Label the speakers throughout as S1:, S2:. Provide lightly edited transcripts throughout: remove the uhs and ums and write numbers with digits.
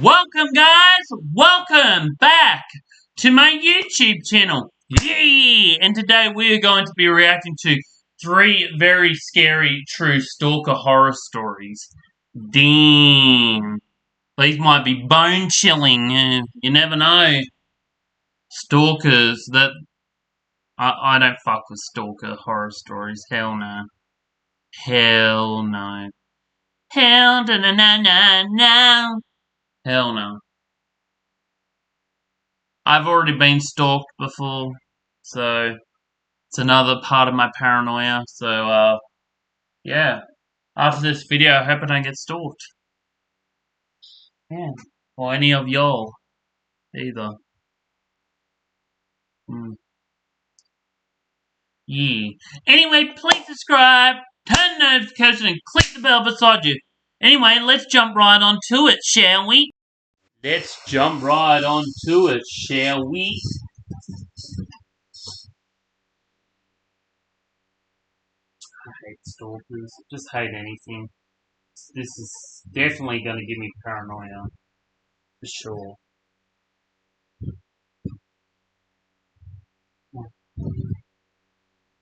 S1: Welcome, guys! Welcome back to my YouTube channel. Yay! And today we are going to be reacting to 3 very scary true stalker horror stories. Damn. These might be bone-chilling. You never know. Stalkers. I don't fuck with stalker horror stories. Hell no. Hell no. Hell no, no, no, no, no. Hell no. I've already been stalked before, so it's another part of my paranoia. So, yeah. After this video, I hope I don't get stalked. Yeah. Or any of y'all, either. Yeah. Anyway, please subscribe, turn the notification, and click the bell beside you. Anyway, let's jump right onto it, shall we? Let's jump right onto it, shall we? I hate stalkers. Just hate anything. This is definitely going to give me paranoia. For sure.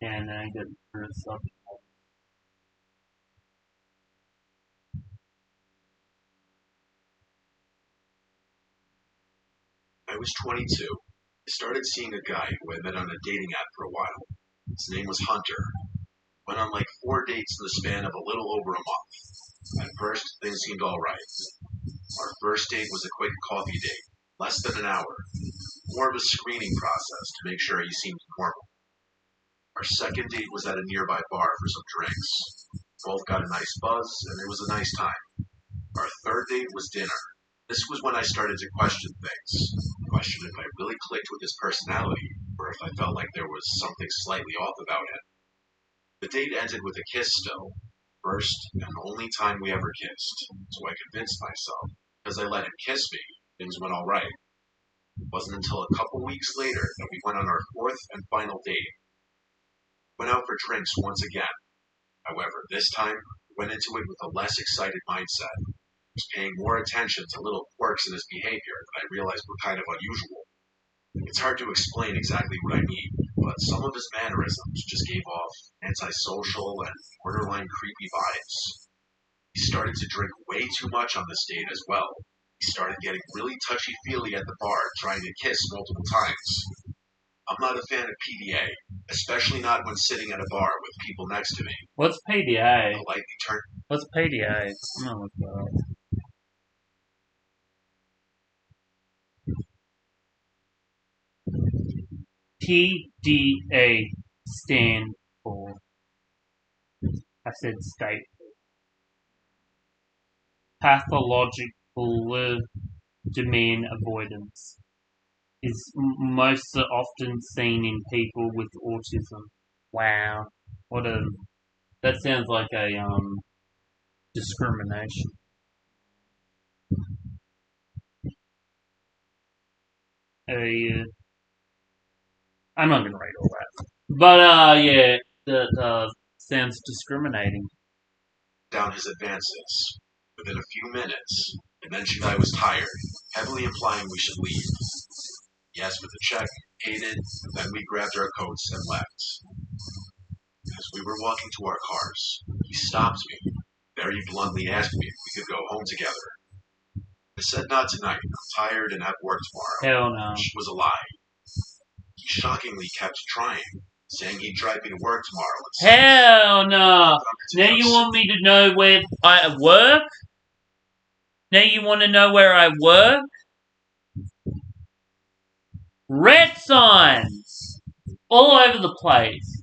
S1: And then I get through stuff.
S2: I was 22. I started seeing a guy who I met on a dating app for a while. His name was Hunter. Went on like 4 dates in the span of a little over a month. At first, things seemed alright. Our first date was a quick coffee date, less than an hour. More of a screening process to make sure he seemed normal. Our second date was at a nearby bar for some drinks. Both got a nice buzz, and it was a nice time. Our third date was dinner. This was when I started to question things. Question if I really clicked with his personality, or if I felt like there was something slightly off about him. The date ended with a kiss still. First and only time we ever kissed. So I convinced myself, because I let him kiss me, things went alright. It wasn't until a couple weeks later that we went on our fourth and final date. Went out for drinks once again. However, this time, we went into it with a less excited mindset. Was paying more attention to little quirks in his behavior that I realized were kind of unusual. It's hard to explain exactly what I mean, but some of his mannerisms just gave off antisocial and borderline creepy vibes. He started to drink way too much on this date as well. He started getting really touchy-feely at the bar, trying to kiss multiple times. I'm not a fan of PDA, especially not when sitting at a bar with people next to me.
S1: What's PDA?
S2: Politely turned.
S1: What's PDA? Oh, God. PDA stand for, I said state, pathological demand avoidance, is most often seen in people with autism. Wow, that sounds like a discrimination. I'm not gonna read all that, but yeah, that sounds discriminating.
S2: Down his advances. Within a few minutes, I mentioned I was tired, heavily implying we should leave. He asked for the check, paid it, and then we grabbed our coats and left. As we were walking to our cars, he stopped me, very bluntly asked me if we could go home together. I said not tonight, I'm tired and have work tomorrow,
S1: Hell no.
S2: which was a lie. He shockingly kept trying, saying he'd drive me to work tomorrow.
S1: Hell no! Now you want me to know where I work? Now you want to know where I work? Red signs! All over the place.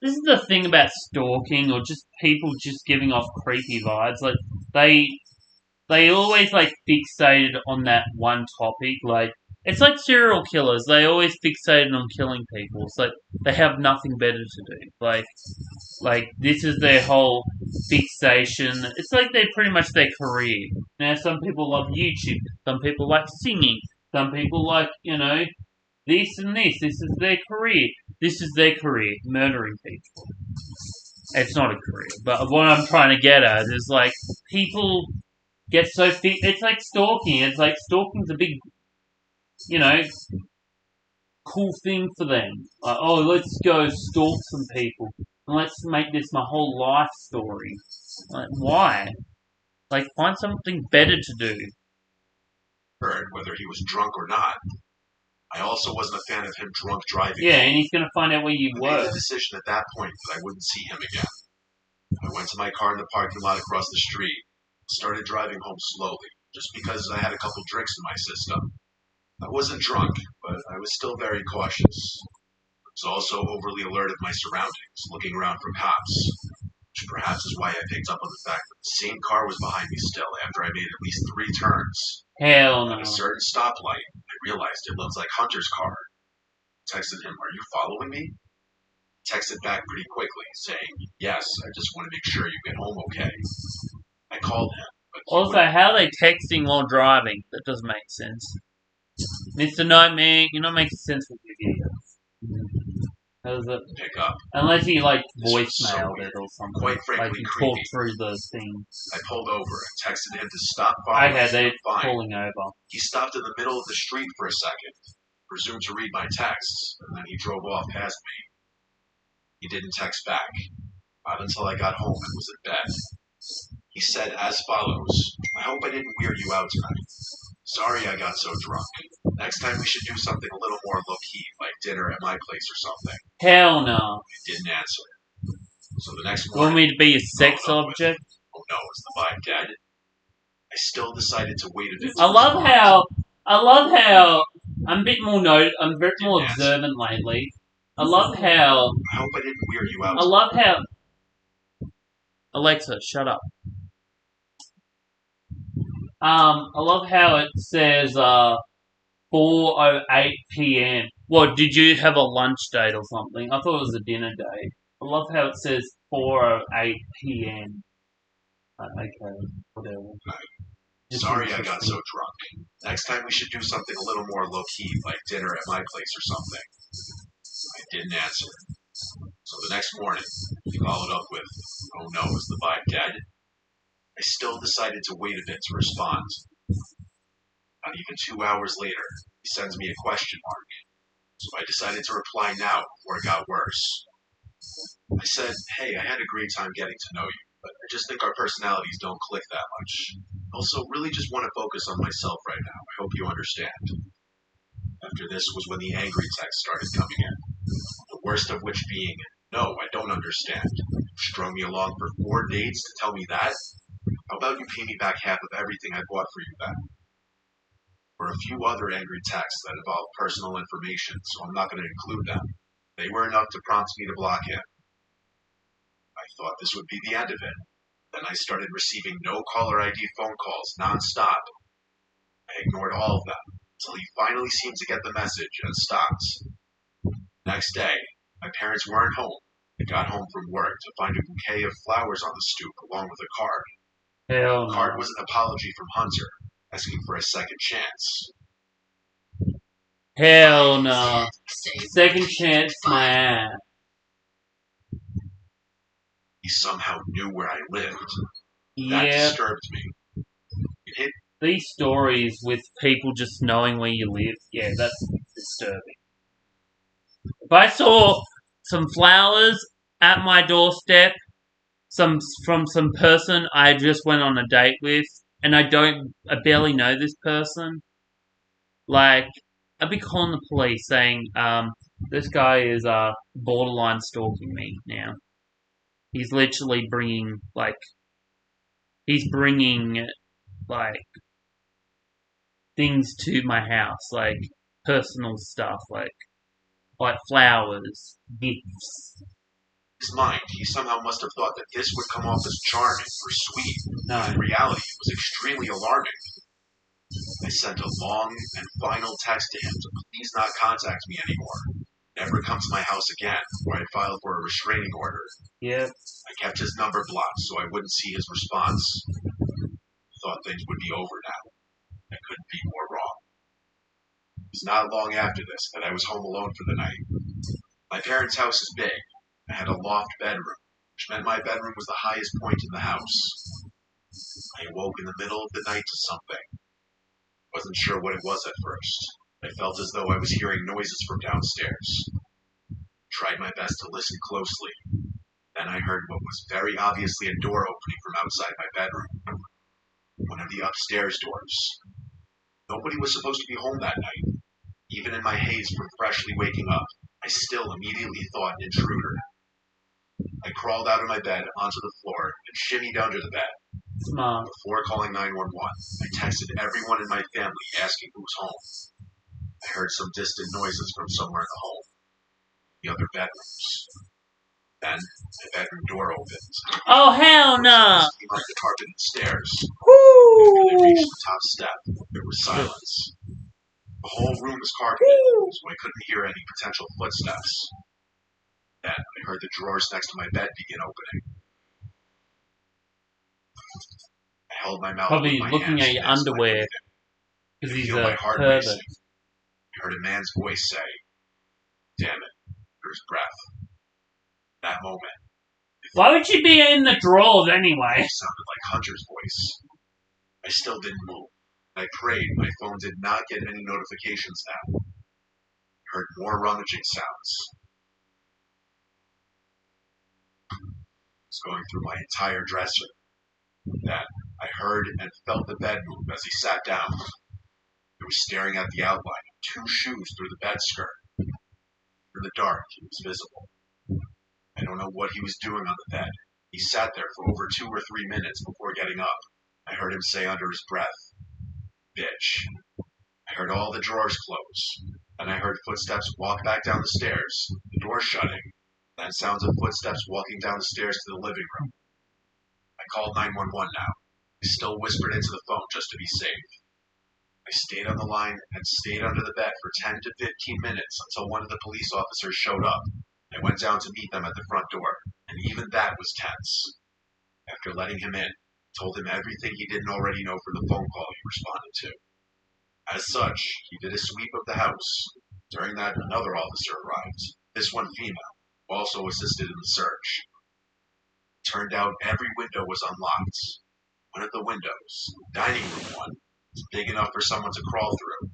S1: This is the thing about stalking, or just people just giving off creepy vibes. Like, they always, like, fixated on that one topic. Like, it's like serial killers. They always fixated on killing people. It's like they have nothing better to do. Like this is their whole fixation. It's like they're pretty much their career. Now, some people love YouTube. Some people like singing. Some people like, this and this. This is their career. This is their career, murdering people. It's not a career. But what I'm trying to get at is, like, people get so it's like stalking. It's like stalking's a big, you know, cool thing for them. Like, oh, let's go stalk some people and let's make this my whole life story. Like, why? Like, find something better to do.
S2: Whether he was drunk or not. I also wasn't a fan of him drunk driving.
S1: Yeah, and he's gonna find out where you
S2: I
S1: were.
S2: made the decision at that point that I wouldn't see him again. I went to my car in the parking lot across the street, started driving home slowly, just because I had a couple drinks in my system. I wasn't drunk, but I was still very cautious. I was also overly alert of my surroundings, looking around for cops, which perhaps is why I picked up on the fact that the same car was behind me still after I made at least 3 turns.
S1: Hell no.
S2: At a certain stoplight, I realized it looked like Hunter's car. I texted him, "Are you following me?" He texted back pretty quickly, saying, "Yes, I just want to make sure you get home okay." I called him, but
S1: Also, how are they texting while driving? That doesn't make sense. Mr. Nightmare, you're not making sense with your videos. How does it?
S2: pick up.
S1: Unless he, like,
S2: This was so
S1: voicemailed
S2: weird.
S1: it or something.
S2: Quite frankly,
S1: like, he
S2: creepy.
S1: talked through the thing.
S2: I pulled over and texted him to stop following
S1: Okay,
S2: me.
S1: they're
S2: Fine.
S1: pulling over.
S2: He stopped in the middle of the street for a second, presumed to read my texts, and then he drove off past me. He didn't text back, not until I got home and was in bed. He said as follows, "I hope I didn't weird you out tonight. Sorry I got so drunk. Next time we should do something a little more low-key, like dinner at my place or something."
S1: Hell no.
S2: I didn't answer. So the next
S1: You want
S2: morning,
S1: me to be a sex
S2: followed up with,
S1: object?
S2: "Oh no, is the vibe dead?" I still decided to wait a bit.
S1: I love how I'm a bit more I'm a bit more observant lately. I love how
S2: I hope I didn't weird you out.
S1: I love how Alexa, shut up. I love how it says 4:08 p.m. What, did you have a lunch date or something? I thought it was a dinner date. I love how it says 4:08 p.m. Okay, whatever.
S2: Sorry I got so drunk. Next time we should do something a little more low-key, like dinner at my place or something. I didn't answer. So the next morning, he followed up with, "Oh no, is the vibe dead?" I still decided to wait a bit to respond. Not even 2 hours later, he sends me a question mark. So I decided to reply now before it got worse. I said, "Hey, I had a great time getting to know you, but I just think our personalities don't click that much. Also, really just want to focus on myself right now. I hope you understand." After this was when the angry text started coming in. The worst of which being, "No, I don't understand. You strung me along for 4 dates to tell me that? How about you pay me back half of everything I bought for you then?" Or a few other angry texts that involved personal information, so I'm not going to include them. They were enough to prompt me to block him. I thought this would be the end of it. Then I started receiving no caller ID phone calls non-stop. I ignored all of them, until he finally seemed to get the message and stopped. Next day, my parents weren't home. I got home from work to find a bouquet of flowers on the stoop along with a card.
S1: Hell
S2: The card
S1: no.
S2: was an apology from Hunter, asking for a second chance.
S1: Hell no. Second chance, my ass.
S2: He somehow knew where I lived. That
S1: Yeah,
S2: disturbed me. It hit
S1: these stories with people just knowing where you live, yeah, that's disturbing. If I saw some flowers at my doorstep, from some person I just went on a date with, and I barely know this person, like, I'd be calling the police saying, this guy is borderline stalking me now. He's literally bringing like things to my house, like personal stuff, like flowers, gifts.
S2: his mind. He somehow must have thought that this would come off as charming or sweet,
S1: No.
S2: but in reality it was extremely alarming. I sent a long and final text to him to please not contact me anymore, never come to my house again, or I'd file for a restraining order.
S1: Yeah.
S2: I kept his number blocked so I wouldn't see his response. I thought things would be over now. I couldn't be more wrong. It was not long after this that I was home alone for the night. My parents' house is big. I had a loft bedroom, which meant my bedroom was the highest point in the house. I awoke in the middle of the night to something. Wasn't sure what it was at first. I felt as though I was hearing noises from downstairs. Tried my best to listen closely. Then I heard what was very obviously a door opening from outside my bedroom. One of the upstairs doors. Nobody was supposed to be home that night. Even in my haze from freshly waking up, I still immediately thought intruder. I crawled out of my bed onto the floor and shimmied under the bed.
S1: Smart.
S2: Before calling 911, I texted everyone in my family asking who was home. I heard some distant noises from somewhere in the home. The other bedrooms. Then, the bedroom door opened.
S1: Oh, hell no!
S2: Came up the carpeted stairs.
S1: Woo!
S2: After they reached the top step, there was silence. The whole room was carpeted, so I couldn't hear any potential footsteps. Then, I heard the drawers next to my bed begin opening. I held my mouth
S1: Probably
S2: with my
S1: looking
S2: hands
S1: at your
S2: to mask my
S1: underwear
S2: breathing.
S1: because
S2: I
S1: he's
S2: feel my
S1: a
S2: heart
S1: pervert.
S2: racing. I heard a man's voice say, "Damn it, there's breath." That moment,
S1: Why would you be in the drawers anyway?
S2: it sounded like Hunter's voice. I still didn't move. I prayed my phone did not get any notifications now. I heard more rummaging sounds. I was going through my entire dresser. Then, I heard and felt the bed move as he sat down. He was staring at the outline of two shoes through the bed skirt. In the dark, he was visible. I don't know what he was doing on the bed. He sat there for over 2 or 3 minutes before getting up. I heard him say under his breath, "Bitch." I heard all the drawers close. Then I heard footsteps walk back down the stairs, the door shutting, then sounds of footsteps walking down the stairs to the living room. I called 911 now. I still whispered into the phone just to be safe. I stayed on the line and stayed under the bed for 10 to 15 minutes until one of the police officers showed up. I went down to meet them at the front door, and even that was tense. After letting him in, I told him everything he didn't already know from the phone call he responded to. As such, he did a sweep of the house. During that, another officer arrived, this one female, who also assisted in the search. It turned out every window was unlocked. One of the windows, the dining room one, was big enough for someone to crawl through.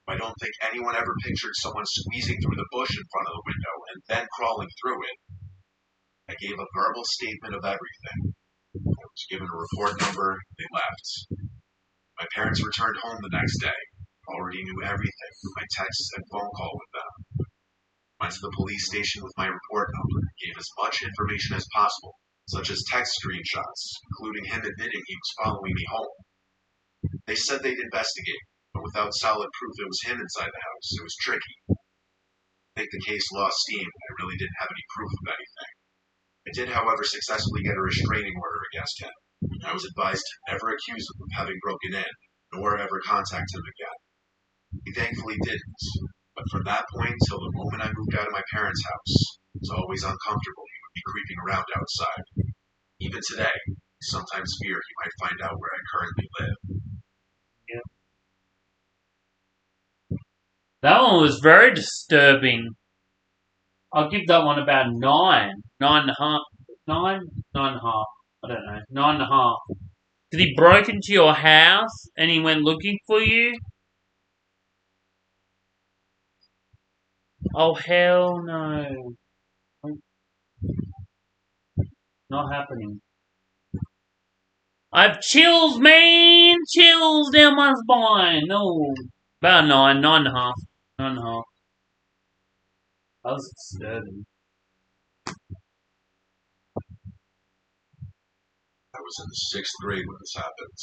S2: I don't think anyone ever pictured someone squeezing through the bush in front of the window and then crawling through it. I gave a verbal statement of everything. I was given a report number, they left. My parents returned home the next day. Already knew everything through my texts and phone call with them. Went to the police station with my report number, gave as much information as possible, such as text screenshots, including him admitting he was following me home. They said they'd investigate, but without solid proof it was him inside the house, it was tricky. I think the case lost steam, and I really didn't have any proof of anything. I did, however, successfully get a restraining order against him. I was advised to never accuse him of having broken in, nor ever contact him again. He thankfully didn't, but from that point till the moment I moved out of my parents' house, it was always uncomfortable he would be creeping around outside. Even today, I sometimes fear he might find out where I currently live.
S1: That one was very disturbing. I'll give that one about 9. 9.5. 9? 9.5. I don't know. 9.5. Did he broke into your house and he went looking for you? Oh, hell no. Not happening. I have chills, man! Chills down my spine. No. About 9. 9.5. 9.5. That was disturbing.
S2: I was in the 6th grade when this happened.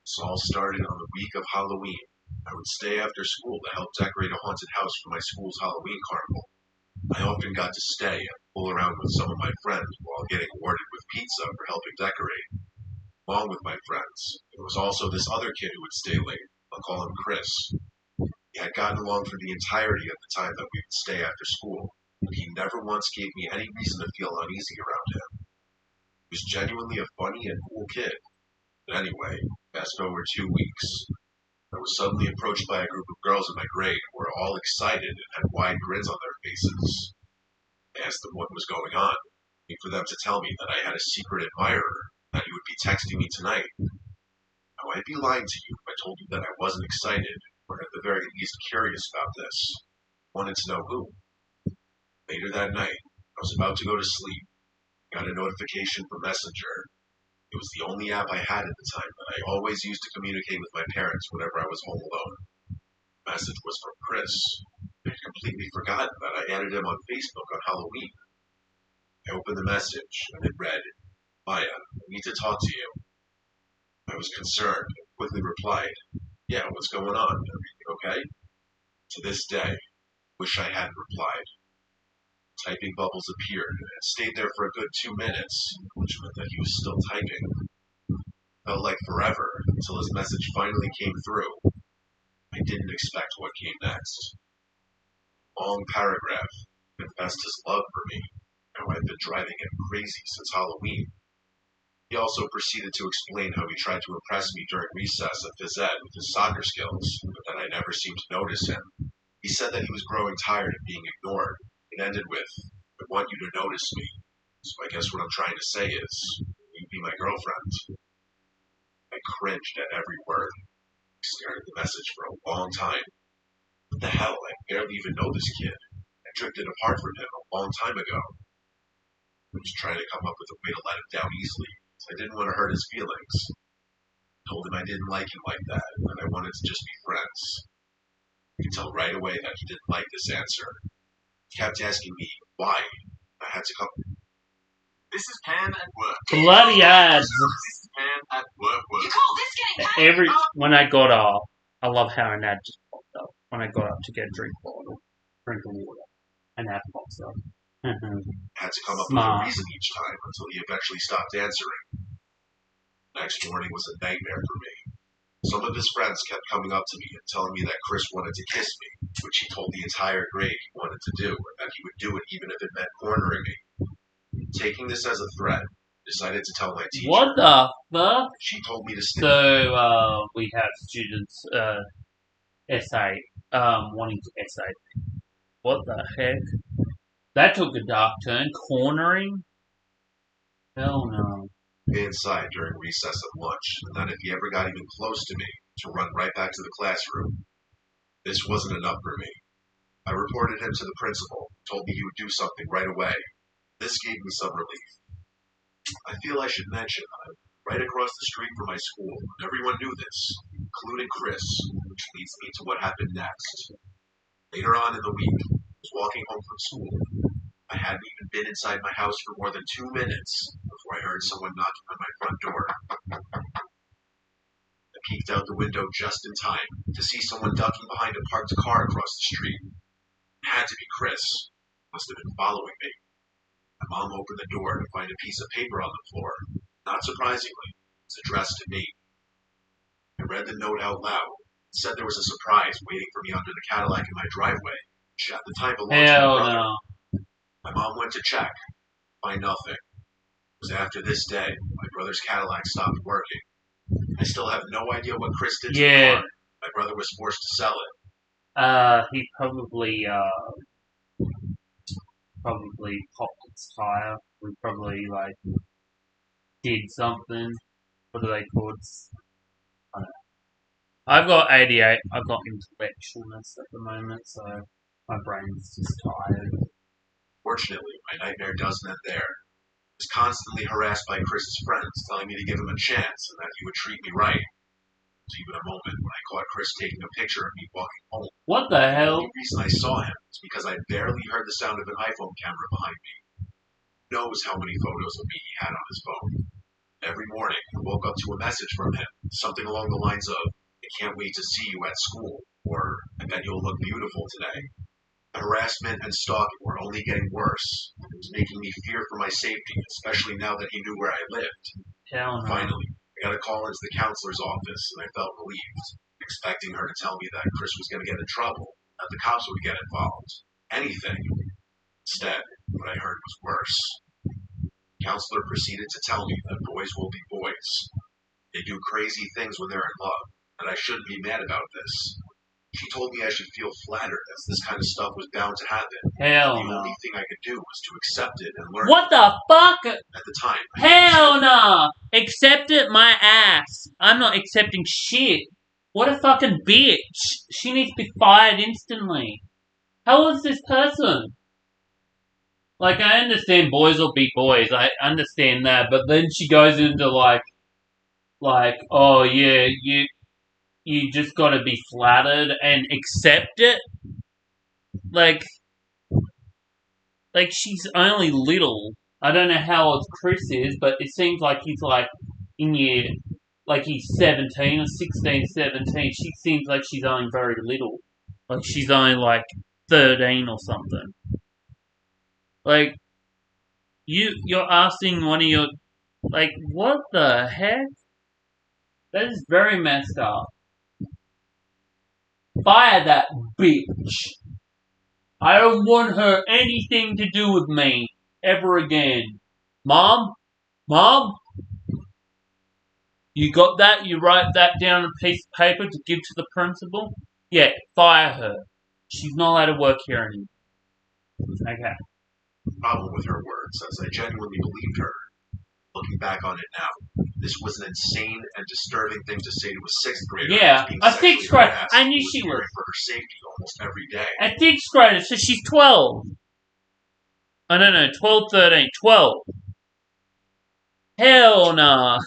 S2: This all started on the week of Halloween. I would stay after school to help decorate a haunted house for my school's Halloween carnival. I often got to stay and fool around with some of my friends while getting awarded with pizza for helping decorate. Along with my friends, there was also this other kid who would stay late. I'll call him Chris. He had gotten along for the entirety of the time that we would stay after school, but he never once gave me any reason to feel uneasy around him. He was genuinely a funny and cool kid. But anyway, fast forward 2 weeks. I was suddenly approached by a group of girls in my grade who were all excited and had wide grins on their faces. I asked them what was going on, waiting for them to tell me that I had a secret admirer, that he would be texting me tonight. I'd be lying to you if I told you that I wasn't excited, or at the very least curious about this. Wanted to know who. Later that night, I was about to go to sleep. Got a notification from Messenger. It was the only app I had at the time that I always used to communicate with my parents whenever I was home alone. The message was from Chris. I had completely forgotten that I added him on Facebook on Halloween. I opened the message, and it read, Maya, I need to talk to you. I was concerned and quickly replied, Yeah, what's going on? Everything okay? To this day, wish I hadn't replied. Typing bubbles appeared and stayed there for a good 2 minutes, which meant that he was still typing. Felt like forever until his message finally came through. I didn't expect what came next. Long paragraph confessed his love for me, how I've been driving him crazy since Halloween. He also proceeded to explain how he tried to impress me during recess at phys ed with his soccer skills, but that I never seemed to notice him. He said that he was growing tired of being ignored. It ended with, I want you to notice me. So I guess what I'm trying to say is, will you be my girlfriend? I cringed at every word. I stared at the message for a long time. What the hell? I barely even know this kid. I drifted apart from him a long time ago. I was trying to come up with a way to let him down easily, so I didn't want to hurt his feelings. I told him I didn't like him like that, and that I wanted to just be friends. I could tell right away that he didn't like this answer. He kept asking me why. I had to come. This is Pan at work.
S1: Bloody ads.
S2: This is Pan at work.
S3: You call this getting paid?
S1: When I got up, I love how an ad just popped up. When I got up to get a drink bottle, drink of water, an ad pops up.
S2: I had to come up with
S1: Smart.
S2: a reason each time until he eventually stopped answering. Next morning was a nightmare for me. Some of his friends kept coming up to me and telling me that Chris wanted to kiss me, which he told the entire grade he wanted to do, and that he would do it even if it meant cornering me. Taking this as a threat, decided to tell my teacher.
S1: What the fuck?
S2: She told me to stay.
S1: So, we have students, essay, wanting to essay. What the heck? That took a dark turn. Cornering? Hell no.
S2: Stay inside during recess at lunch, and that if he ever got even close to me, to run right back to the classroom. This wasn't enough for me. I reported him to the principal, told me he would do something right away. This gave me some relief. I feel I should mention that I'm right across the street from my school, and everyone knew this, including Chris, which leads me to what happened next. Later on in the week, I was walking home from school. I hadn't even been inside my house for more than 2 minutes before I heard someone knocking on my front door. I peeked out the window just in time to see someone ducking behind a parked car across the street. It had to be Chris. Must have been following me. My mom opened the door to find a piece of paper on the floor. Not surprisingly, it was addressed to me. I read the note out loud. It said there was a surprise waiting for me under the Cadillac in my driveway, which at the time belonged to my
S1: Hell
S2: brother.
S1: no.
S2: My mom went to check. Find nothing. It was after this day my brother's Cadillac stopped working. I still have no idea what Chris did to the car. My brother was forced to sell it.
S1: He probably popped its tire. We probably, did something. What are they called? I don't know. I've got 88. I've got intellectualness at the moment, so my brain's just tired.
S2: Fortunately, my nightmare doesn't end there. I was constantly harassed by Chris's friends, telling me to give him a chance and that he would treat me right. There was even a moment when I caught Chris taking a picture of me walking home.
S1: What the hell?
S2: The only reason I saw him was because I barely heard the sound of an iPhone camera behind me. Who knows how many photos of me he had on his phone. Every morning, I woke up to a message from him, something along the lines of, I can't wait to see you at school, or I bet you'll look beautiful today. The harassment and stalking were only getting worse. It was making me fear for my safety, especially now that he knew where I lived.
S1: Hell no.
S2: Finally, I got a call into the counselor's office, and I felt relieved, expecting her to tell me that Chris was going to get in trouble, that the cops would get involved. Anything. Instead, what I heard was worse. The counselor proceeded to tell me that boys will be boys. They do crazy things when they're in love, and I shouldn't be mad about this. She told me I should feel flattered, as this kind of stuff was bound to happen.
S1: Hell
S2: The
S1: no.
S2: only thing I could do was to accept it and learn.
S1: What the fuck?
S2: At the time.
S1: Hell no! Accept it, my ass. I'm not accepting shit. What a fucking bitch. She needs to be fired instantly. How old is this person? Like, I understand boys will be boys. I understand that. But then she goes into like, oh yeah, you just gotta be flattered and accept it. Like she's only little. I don't know how old Chris is, but it seems like he's like in year, like he's 17 or 16, 17. She seems like she's only very little. Like she's only like 13 or something. Like, you're asking one of your, like, what the heck? That is very messed up. Fire that bitch. I don't want her anything to do with me ever again. Mom? You got that? You write that down on a piece of paper to give to the principal? Yeah, fire her. She's not allowed to work here anymore. Okay.
S2: Problem with her words, as I genuinely believed her. Looking back on it now, this was an insane and disturbing thing to say to a 6th grader.
S1: Yeah, a 6th grader. I knew she was.
S2: For her safety almost every day.
S1: A 6th grader, so she's 12. I don't know, 12, 13, 12. Hell nah.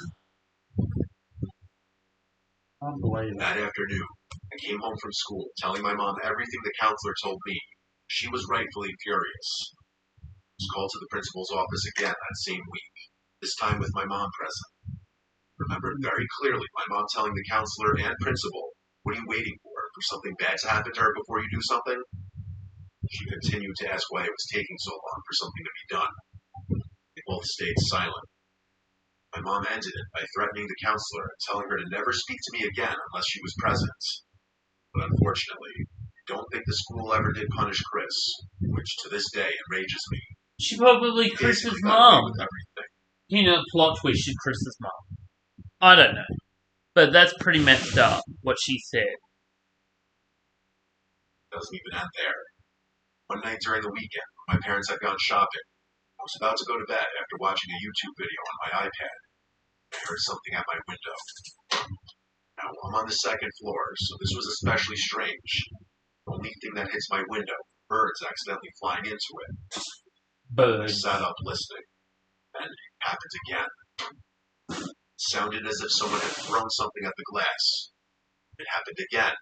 S1: Unbelievable.
S2: That afternoon, I came home from school, telling my mom everything the counselor told me. She was rightfully furious. I was called to the principal's office again that same week, this time with my mom present. Remembered very clearly my mom telling the counselor and principal, "What are you waiting for? For something bad to happen to her before you do something?" She continued to ask why it was taking so long for something to be done. They both stayed silent. My mom ended it by threatening the counselor and telling her to never speak to me again unless she was present. But unfortunately, I don't think the school ever did punish Chris, which to this day enrages me.
S1: She probably Chris's mom. You know, plot twist, she's Chris's mom. I don't know. But that's pretty messed up, what she said.
S2: Doesn't even end there. One night during the weekend, my parents had gone shopping. I was about to go to bed after watching a YouTube video on my iPad. I heard something at my window. Now, I'm on the 2nd floor, so this was especially strange. The only thing that hits my window, birds accidentally flying into it.
S1: Birds.
S2: I sat up listening, and it happened again. It sounded as if someone had thrown something at the glass. It happened again.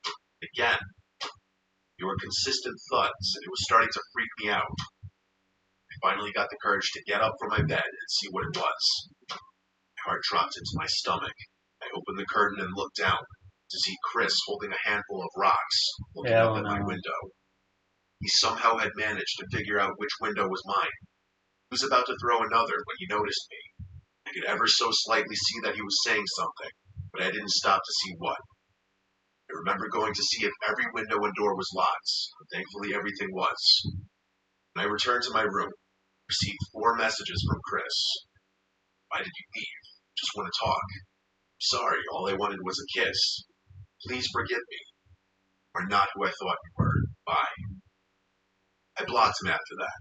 S2: There were consistent thuds, and it was starting to freak me out. I finally got the courage to get up from my bed and see what it was. My heart dropped into my stomach. I opened the curtain and looked down to see Chris holding a handful of rocks, looking up at my window. He somehow had managed to figure out which window was mine. He was about to throw another when he noticed me. I could ever so slightly see that he was saying something, but I didn't stop to see what. I remember going to see if every window and door was locked, and thankfully everything was. When I returned to my room, I received 4 messages from Chris. "Why did you leave? Just want to talk. Sorry, all I wanted was a kiss. Please forgive me. You are not who I thought you were. Bye." I blocked him after that.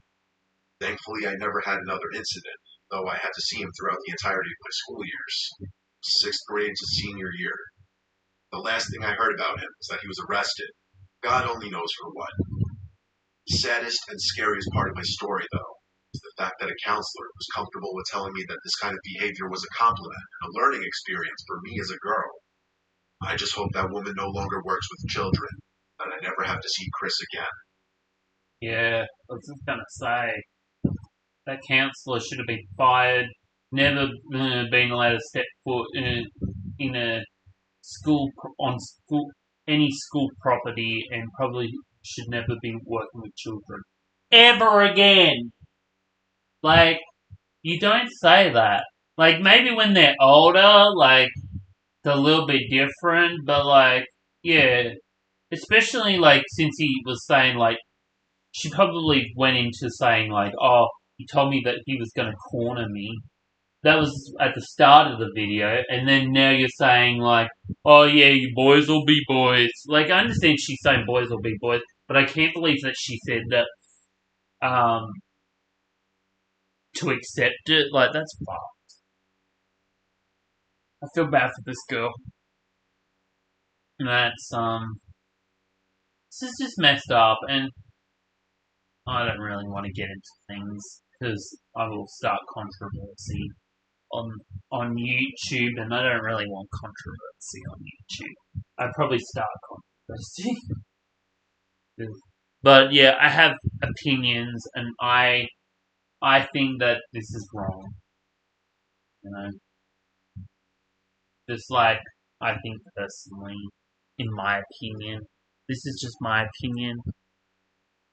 S2: Thankfully, I never had another incident, though I had to see him throughout the entirety of my school years, 6th grade to senior year. The last thing I heard about him was that he was arrested. God only knows for what. The saddest and scariest part of my story, though, is the fact that a counselor was comfortable with telling me that this kind of behavior was a compliment and a learning experience for me as a girl. I just hope that woman no longer works with children, that I never have to see Chris again.
S1: Yeah, I was just gonna say, that counselor should have been fired, never been allowed to step foot in a any school property, and probably should never be working with children ever again. Like, you don't say that. Like, maybe when they're older, like, they're a little bit different, but like, yeah, especially like since he was saying like, she probably went into saying like, oh, he told me that he was gonna corner me. that was at the start of the video, and then now you're saying, like, oh yeah, you boys will be boys. Like, I understand she's saying boys will be boys, but I can't believe that she said that, to accept it. Like, that's fucked. I feel bad for this girl. And that's, this is just messed up, and I don't really want to get into things, because I will start controversy on YouTube, and I don't really want controversy on YouTube. I'd probably start controversy. But yeah, I have opinions, and I think that this is wrong. You know, just like I think personally, in my opinion, this is just my opinion.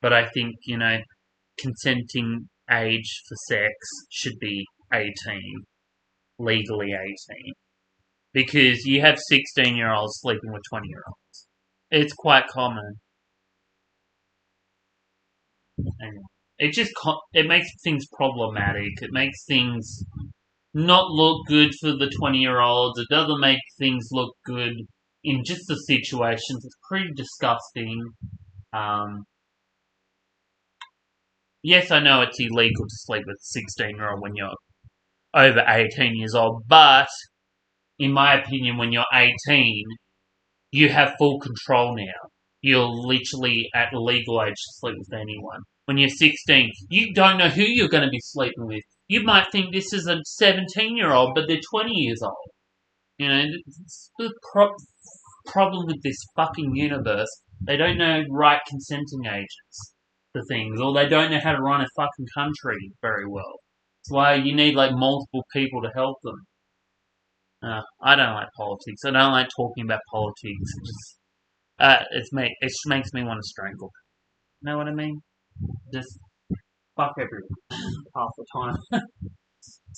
S1: But I think, consenting age for sex should be 18, legally 18, because you have 16-year-olds sleeping with 20-year-olds. It's quite common. And it makes things problematic. It makes things not look good for the 20-year-olds. It doesn't make things look good in just the situations. It's pretty disgusting. Yes, I know it's illegal to sleep with a 16-year-old when you're over 18 years old, but in my opinion, when you're 18, you have full control now. You're literally at legal age to sleep with anyone. When you're 16, you don't know who you're going to be sleeping with. You might think this is a 17-year-old, but they're 20 years old. It's the problem with this fucking universe. They don't know right consenting ages for things, or they don't know how to run a fucking country very well. That's why you need, like, multiple people to help them. I don't like politics. I don't like talking about politics. It makes me want to strangle. You know what I mean? Just fuck everyone half the time.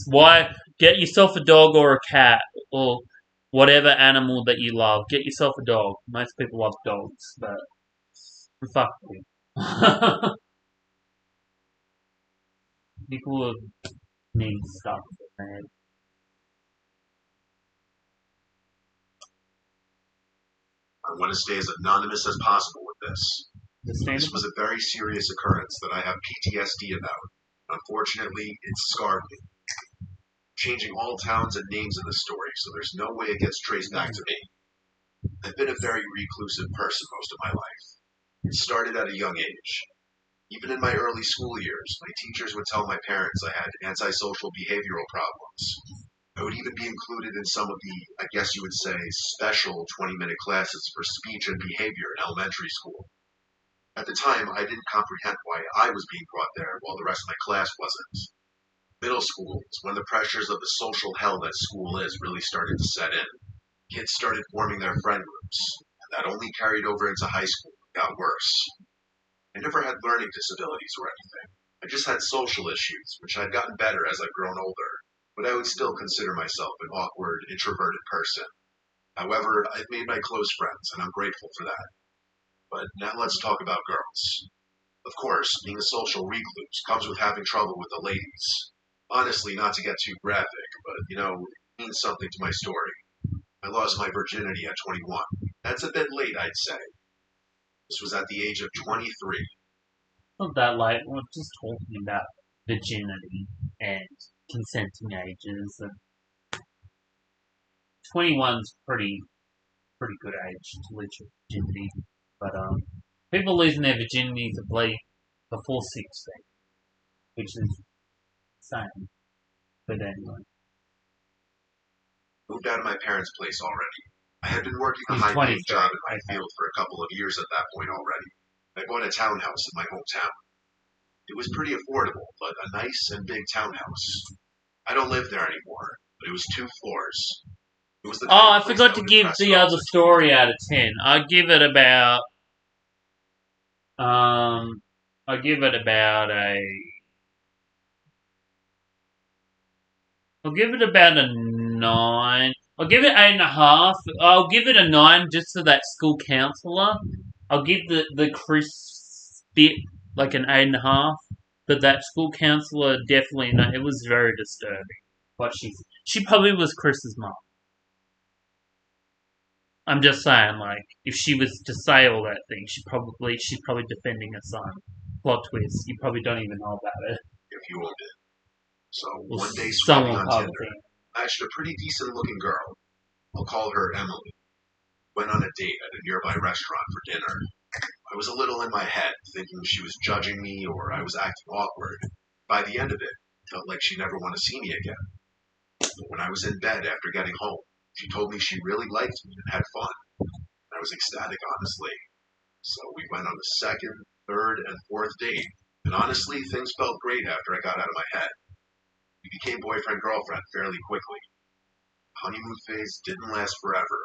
S1: Why get yourself a dog or a cat or whatever animal that you love? Get yourself a dog. Most people love dogs, but fuck you. People need stuff in their head.
S2: I want to stay as anonymous as possible with this. This was a very serious occurrence that I have PTSD about. Unfortunately, it scarred me. Changing all towns and names in the story, so there's no way it gets traced back to me. I've been a very reclusive person most of my life. It started at a young age. Even in my early school years, my teachers would tell my parents I had antisocial behavioral problems. I would even be included in some of the, I guess you would say, special 20-minute classes for speech and behavior in elementary school. At the time, I didn't comprehend why I was being brought there while the rest of my class wasn't. Middle school is when the pressures of the social hell that school is really started to set in. Kids started forming their friend groups, and that only carried over into high school and got worse. I never had learning disabilities or anything. I just had social issues, which I'd gotten better as I've grown older, but I would still consider myself an awkward, introverted person. However, I've made my close friends, and I'm grateful for that. But now let's talk about girls. Of course, being a social recluse comes with having trouble with the ladies. Honestly, not to get too graphic, but, it means something to my story. I lost my virginity at 21. That's a bit late, I'd say. This was at the age of 23.
S1: Not that late. We're just talking about virginity and consenting ages. And 21's pretty good age to lose your virginity. But people losing their virginity to bleed before 16, which is insane. But anyway.
S2: Moved out of my parents' place already. I had been working a high-paying job in my field for a couple of years at that point already. I bought a townhouse in my hometown. It was pretty affordable, but a nice and big townhouse. I don't live there anymore, but it was 2 floors. It was the
S1: I forgot to give the other story out of 10. I give it about a 9. I'll give it 8.5. I'll give it a 9 just for that school counsellor. I'll give the Chris bit like an 8.5. But that school counsellor definitely, no, it was very disturbing. what she probably was Chris's mom. I'm just saying, like, if she was to say all that thing, she's probably defending her son. Plot twist, you probably don't even know about it.
S2: If you owned it. So
S1: Well,
S2: one day swiping
S1: someone
S2: on
S1: probably.
S2: Tinder, matched a pretty decent looking girl. I'll call her Emily. Went on a date at a nearby restaurant for dinner. I was a little in my head, thinking she was judging me or I was acting awkward. By the end of it, felt like she'd never want to see me again. But when I was in bed after getting home, she told me she really liked me and had fun. I was ecstatic, honestly. So we went on the second, third, and fourth date, and honestly, things felt great after I got out of my head. We became boyfriend-girlfriend fairly quickly. Honeymoon phase didn't last forever.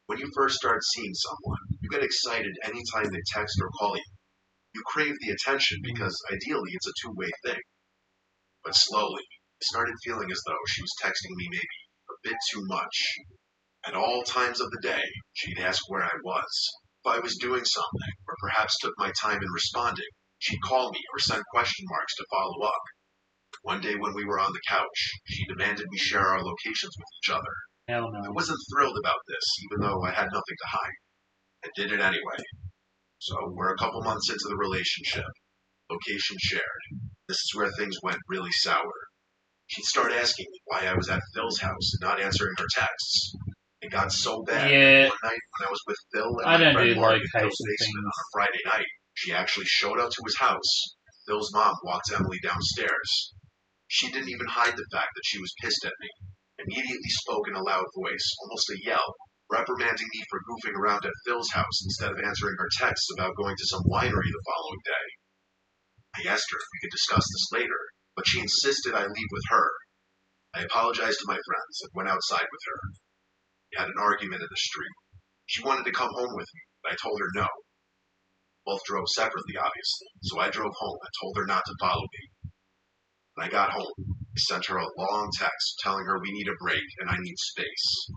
S2: When you first start seeing someone, you get excited anytime they text or call you. You crave the attention because ideally it's a two-way thing. But slowly, I started feeling as though she was texting me maybe a bit too much. At all times of the day, she'd ask where I was, if I was doing something, or perhaps took my time in responding. She'd call me or send question marks to follow up. One day when we were on the couch, she demanded we share our locations with each other.
S1: Hell no.
S2: I wasn't thrilled about this, even though I had nothing to hide. I did it anyway. So we're a couple months into the relationship. Location shared. This is where things went really sour. She'd start asking me why I was at Phil's house and not answering her texts. It got so bad that one night when I was with Phil and my friend Mark in Phil's basement on a Friday night, she actually showed up to his house. Phil's mom walked Emily downstairs. She didn't even hide the fact that she was pissed at me. Immediately spoke in a loud voice, almost a yell, reprimanding me for goofing around at Phil's house instead of answering her texts about going to some winery the following day. I asked her if we could discuss this later, but she insisted I leave with her. I apologized to my friends and went outside with her. We had an argument in the street. She wanted to come home with me, but I told her no. Both drove separately, obviously, so I drove home and told her not to follow me. When I got home, I sent her a long text telling her we need a break and I need space.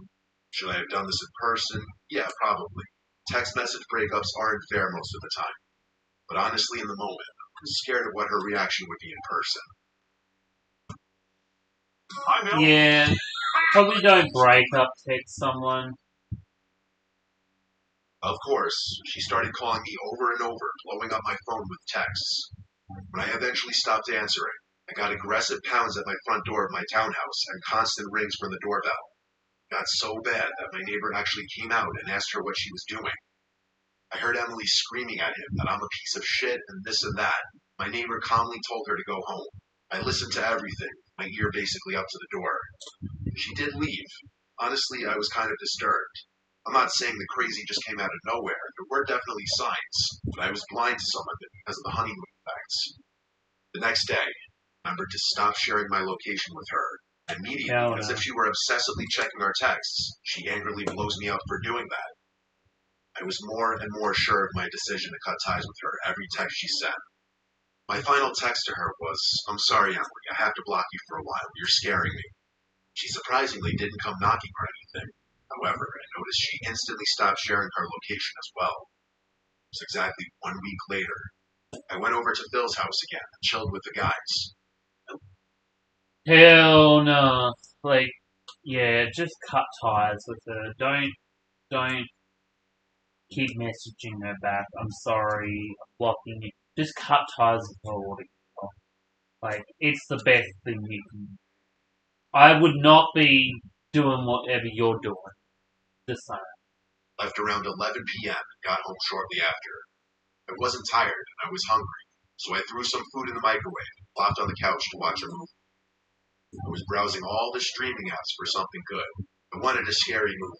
S2: Should I have done this in person? Yeah, probably. Text message breakups aren't fair most of the time. But honestly, in the moment, I was scared of what her reaction would be in person.
S1: Yeah, probably don't break up text someone.
S2: Of course, she started calling me over and over, blowing up my phone with texts. When I eventually stopped answering, I got aggressive pounds at my front door of my townhouse and constant rings from the doorbell. It got so bad that my neighbor actually came out and asked her what she was doing. I heard Emily screaming at him that I'm a piece of shit and this and that. My neighbor calmly told her to go home. I listened to everything, my ear basically up to the door. She did leave. Honestly, I was kind of disturbed. I'm not saying the crazy just came out of nowhere. There were definitely signs, but I was blind to some of it because of the honeymoon effects. The next day, I remembered to stop sharing my location with her. Immediately, as if she were obsessively checking our texts, she angrily blows me up for doing that. I was more and more sure of my decision to cut ties with her every text she sent. My final text to her was, "I'm sorry, Emily, I have to block you for a while. You're scaring me." She surprisingly didn't come knocking or anything. However, I noticed she instantly stopped sharing her location as well. It was exactly 1 week later. I went over to Phil's house again and chilled with the guys.
S1: Hell no. Like, yeah, just cut ties with her. Don't keep messaging her back. I'm sorry, I'm blocking you. Just cut ties with her altogether. Like, it's the best thing you can do. I would not be doing whatever you're doing. Just saying.
S2: Left around 11 p.m. and got home shortly after. I wasn't tired and I was hungry, so I threw some food in the microwave and plopped on the couch to watch a movie. I was browsing all the streaming apps for something good. I wanted a scary movie.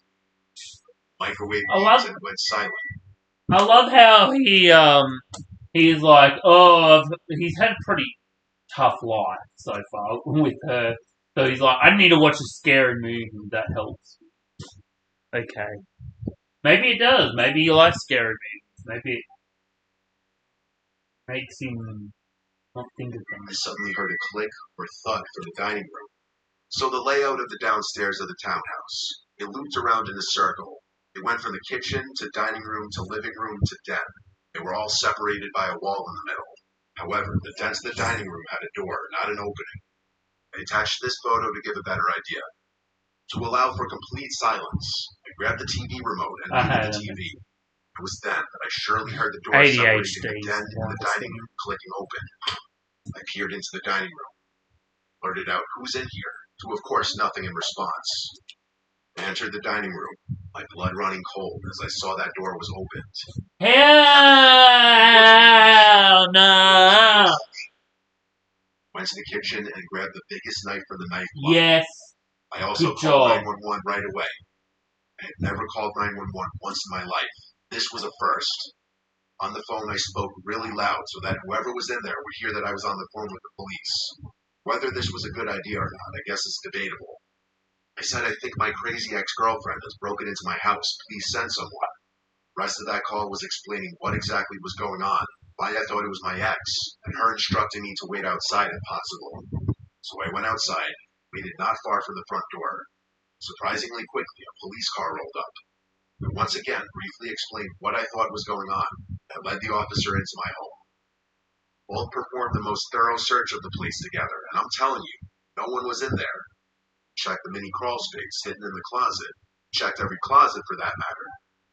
S2: Microwave beeped and went silent.
S1: I love how he's like, he's had a pretty tough life so far with her. So he's like, I need to watch a scary movie that helps. Okay. Maybe it does. Maybe you like scary movies. Maybe it makes him not think of
S2: I
S1: things.
S2: suddenly heard a click or thud from the dining room. So the layout of the downstairs of the townhouse, it looped around in a circle. It went from the kitchen to dining room to living room to den. They were all separated by a wall in the middle. However, the den to the dining room had a door, not an opening. I attached this photo to give a better idea. To allow for complete silence, I grabbed the TV remote and muted the TV. It was then that I surely heard the door separating the den and the dining room clicking open. I peered into the dining room, blurted out, "Who's in here?" to, of course, nothing in response. I entered the dining room, my blood running cold as I saw that door was opened.
S1: Hell no!
S2: Went to the kitchen and grabbed the biggest knife from the knife block.
S1: Yes.
S2: I also called 911 right away. I had never called 911 once in my life. This was a first. On the phone, I spoke really loud so that whoever was in there would hear that I was on the phone with the police. Whether this was a good idea or not, I guess it's debatable. I said, "I think my crazy ex-girlfriend has broken into my house. Please send someone." The rest of that call was explaining what exactly was going on, why I thought it was my ex, and her instructing me to wait outside if possible. So I went outside, waited not far from the front door. Surprisingly quickly, a police car rolled up. I once again briefly explained what I thought was going on and led the officer into my home. Both performed the most thorough search of the place together, and I'm telling you, no one was in there. Checked the mini crawl space hidden in the closet. Checked every closet for that matter.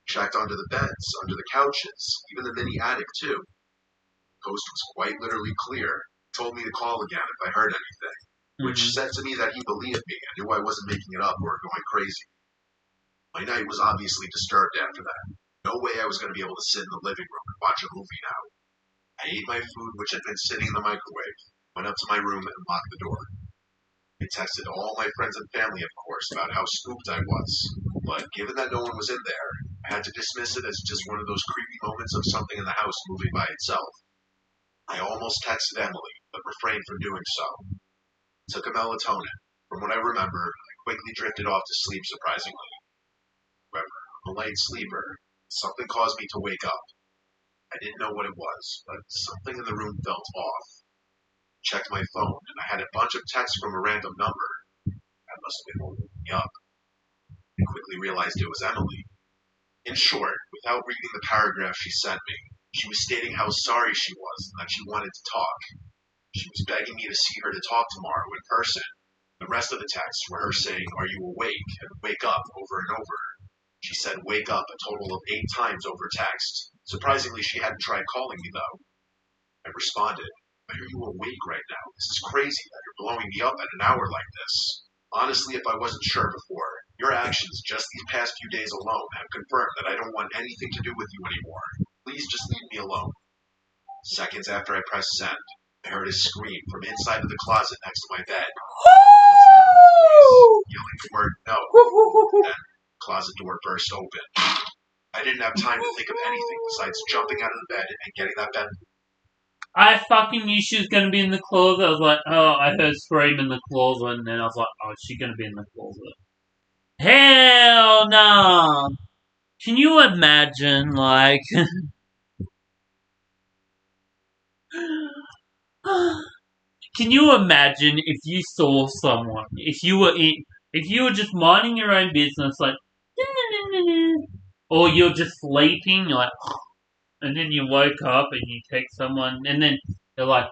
S2: Checked under the beds, under the couches, even the mini attic too. The coast was quite literally clear. He told me to call again if I heard anything, which said to me that he believed me and knew I wasn't making it up or going crazy. My night was obviously disturbed after that. No way I was going to be able to sit in the living room and watch a movie now. I ate my food, which had been sitting in the microwave, went up to my room and locked the door. I texted all my friends and family, of course, about how spooked I was, but given that no one was in there, I had to dismiss it as just one of those creepy moments of something in the house moving by itself. I almost texted Emily, but refrained from doing so. Took a melatonin. From what I remember, I quickly drifted off to sleep surprisingly. However, I'm a light sleeper. Something caused me to wake up. I didn't know what it was, but something in the room felt off. Checked my phone, and I had a bunch of texts from a random number. That must have been holding me up. I quickly realized it was Emily. In short, without reading the paragraph she sent me, she was stating how sorry she was and that she wanted to talk. She was begging me to see her to talk tomorrow in person. The rest of the texts were her saying, "Are you awake?" and "wake up" over and over. She said "wake up" a total of 8 times over text. Surprisingly, she hadn't tried calling me though. I responded, "Why are you awake right now? This is crazy that you're blowing me up at an hour like this. Honestly, if I wasn't sure before, your actions just these past few days alone have confirmed that I don't want anything to do with you anymore. Please just leave me alone." Seconds after I pressed send, I heard a scream from inside of the closet next to my bed. It was yelling the word "no." Then the closet door burst open. I didn't have time to think of anything besides jumping out of the bed and getting that bed.
S1: I fucking knew she was gonna be in the closet. I was like, oh, I heard scream in the closet, and then I was like, oh, is she gonna be in the closet? Hell no! Can you imagine, like... Can you imagine if you saw someone, if you were just minding your own business, like, or you're just sleeping, you're like, and then you woke up and you text someone, and then they're like,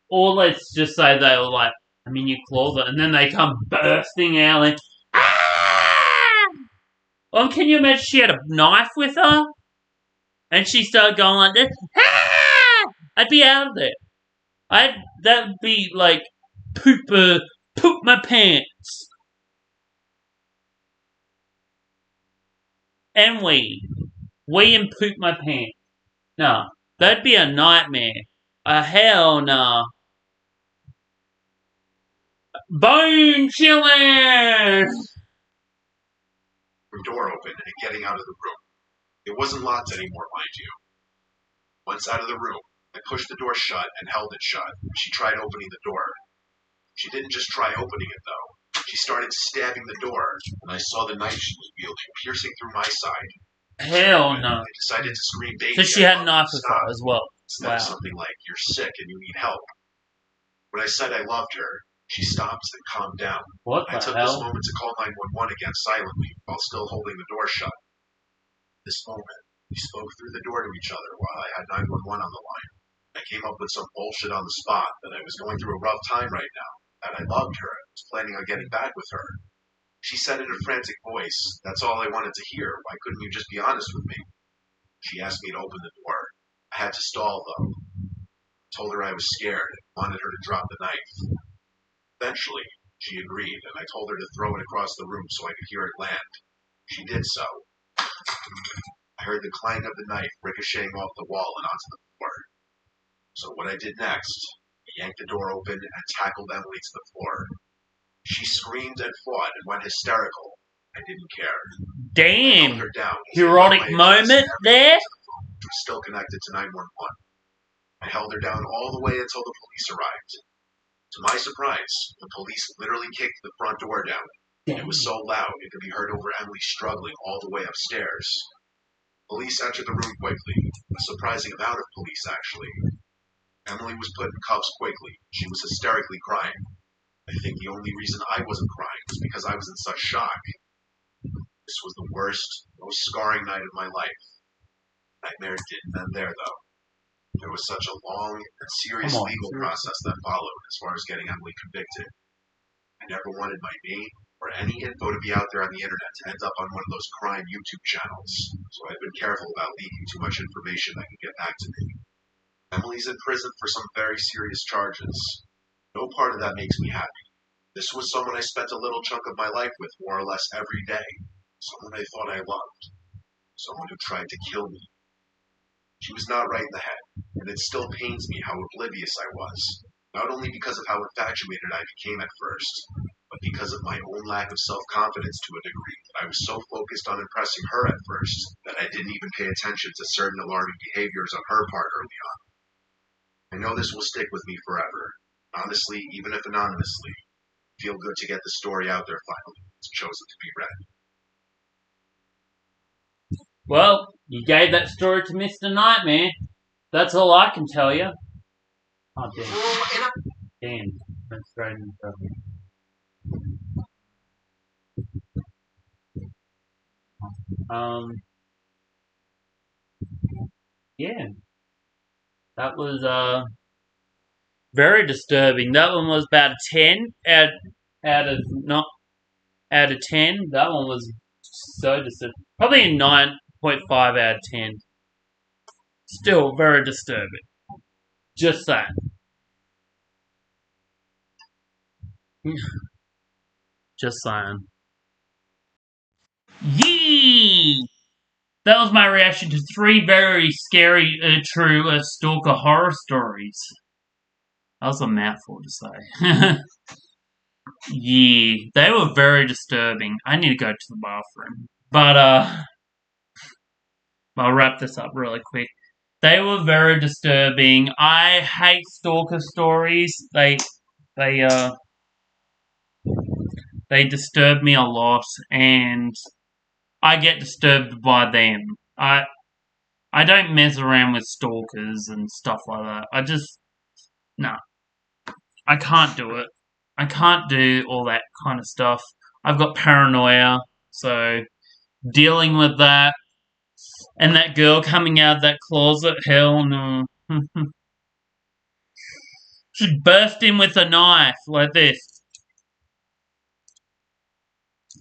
S1: or let's just say they were like, I'm in your closet, and then they come bursting out like, ah! Or can you imagine she had a knife with her, and she started going like this, ah! I'd be out of there. That would be like, poop my pants. And wee and poop my pants. No, that'd be a nightmare. A hell no. Bone chiller!
S2: The door open and getting out of the room. It wasn't locked anymore, mind you. Once out of the room, I pushed the door shut and held it shut. She tried opening the door. She didn't just try opening it, though. She started stabbing the door, and I saw the knife she was wielding piercing through my side.
S1: Hell no.
S2: I decided to scream baby.
S1: So she had a knife with her as well.
S2: Instead of something like, "You're sick and you need help." When I said I loved her, she stopped and calmed down.
S1: What the
S2: I took
S1: hell?
S2: this moment to call 911 again silently, while still holding the door shut. This moment, we spoke through the door to each other while I had 911 on the line. I came up with some bullshit on the spot that I was going through a rough time right now. that I loved her and was planning on getting back with her. She said in a frantic voice, "That's all I wanted to hear. Why couldn't you just be honest with me?" She asked me to open the door. I had to stall, though. I told her I was scared and wanted her to drop the knife. Eventually, she agreed, and I told her to throw it across the room so I could hear it land. She did so. I heard the clang of the knife ricocheting off the wall and onto the floor. So what I did next, I yanked the door open and tackled Emily to the floor. She screamed and fought and went hysterical. I didn't care.
S1: Damn.
S2: I held her down.
S1: Heroic moment there.
S2: Which was still connected to 911. I held her down all the way until the police arrived. To my surprise, the police literally kicked the front door down. It was so loud it could be heard over Emily struggling all the way upstairs. Police entered the room quickly. A surprising amount of police, actually. Emily was put in cuffs quickly. She was hysterically crying. I think the only reason I wasn't crying was because I was in such shock. This was the worst, most scarring night of my life. Nightmare didn't end there, though. There was such a long and serious legal process that followed as far as getting Emily convicted. I never wanted my name or any info to be out there on the internet to end up on one of those crime YouTube channels, so I've been careful about leaking too much information that could get back to me. Emily's in prison for some very serious charges. No part of that makes me happy. This was someone I spent a little chunk of my life with more or less every day. Someone I thought I loved. Someone who tried to kill me. She was not right in the head, and it still pains me how oblivious I was. Not only because of how infatuated I became at first, but because of my own lack of self-confidence to a degree that I was so focused on impressing her at first that I didn't even pay attention to certain alarming behaviors on her part early on. I know this will stick with me forever. Honestly, even if anonymously, feel good to get the story out there finally. It's chosen to be read.
S1: Well, you gave that story to Mr. Nightmare. That's all I can tell you. Oh, damn. Damn. That's straight in trouble. Yeah. That was, very disturbing. That one was about a 10 out of 10. That one was so disturbing. Probably a 9.5 out of 10. Still very disturbing. Just that. Just saying. Yee! That was my reaction to 3 very scary, true stalker horror stories. That was a mouthful to say. Yeah, they were very disturbing. I need to go to the bathroom. But, I'll wrap this up really quick. They were very disturbing. I hate stalker stories. They disturb me a lot, and I get disturbed by them. I don't mess around with stalkers and stuff like that. No. I can't do it. I can't do all that kind of stuff. I've got paranoia, so dealing with that, and that girl coming out of that closet, hell no. She burst in with a knife, like this.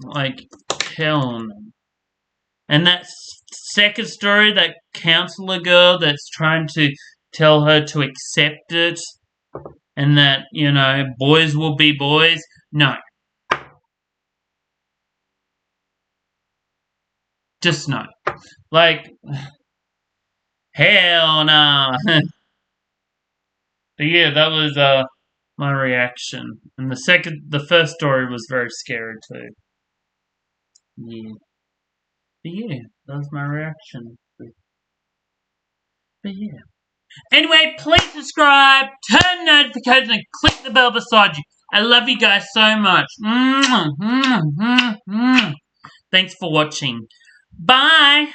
S1: Like, hell no. And that second story, that counsellor girl that's trying to tell her to accept it, and that, boys will be boys. No. Just no. Like, hell no. But yeah, that was my reaction. And the first story was very scary too. Yeah. But yeah, that was my reaction. But yeah. Anyway, please subscribe, turn notifications, and click the bell beside you. I love you guys so much. Thanks for watching. Bye.